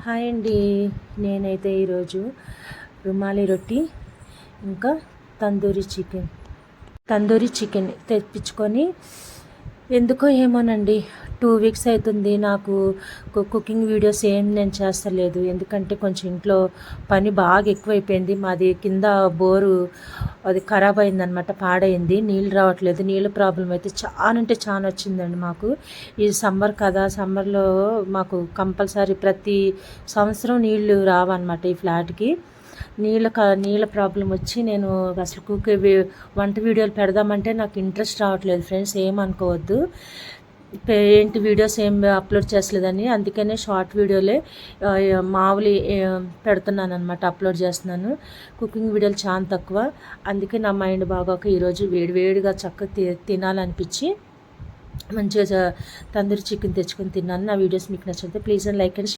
Hi అండి. నేనైతే ఈరోజు రుమాలి రొట్టి ఇంకా తందూరి చికెన్ తెప్పించుకొని, ఎందుకో ఏమోనండి 2 వీక్స్ అవుతుంది నాకు కుకింగ్ వీడియోస్ ఏం నేను చేస్తలేదు. ఎందుకంటే కొంచెం ఇంట్లో పని బాగా ఎక్కువైపోయింది. మాది కింద బోరు అది ఖరాబ్ అయిందనమాట, పాడైంది. నీళ్ళు రావట్లేదు. నీళ్ళ ప్రాబ్లం అయితే చాలా అంటే చాలా వచ్చిందండి మాకు. ఈ సమ్మర్ కదా, సమ్మర్లో మాకు కంపల్సరీ ప్రతి సంవత్సరం నీళ్ళు రావన్నమాట ఈ ఫ్లాట్కి. నీళ్ళ ప్రాబ్లం వచ్చి నేను అసలు వంట వీడియోలు పెడదామంటే నాకు ఇంట్రెస్ట్ రావట్లేదు ఫ్రెండ్స్, ఏమనుకోవద్దు. ఏంటి వీడియోస్ ఏం అప్లోడ్ చేస్తలేదని, అందుకనే షార్ట్ వీడియోలే మామూలు పెడుతున్నాను అనమాట, అప్లోడ్ చేస్తున్నాను. కుకింగ్ వీడియోలు చాలా తక్కువ. అందుకే నా మైండ్ బాగోక ఈరోజు వేడివేడిగా చక్కగా తినాలనిపించి మంచిగా తందూరి చికెన్ తెచ్చుకొని తిన్నాను. నా వీడియోస్ మీకు నచ్చితే ప్లీజ్ లైక్ అండ్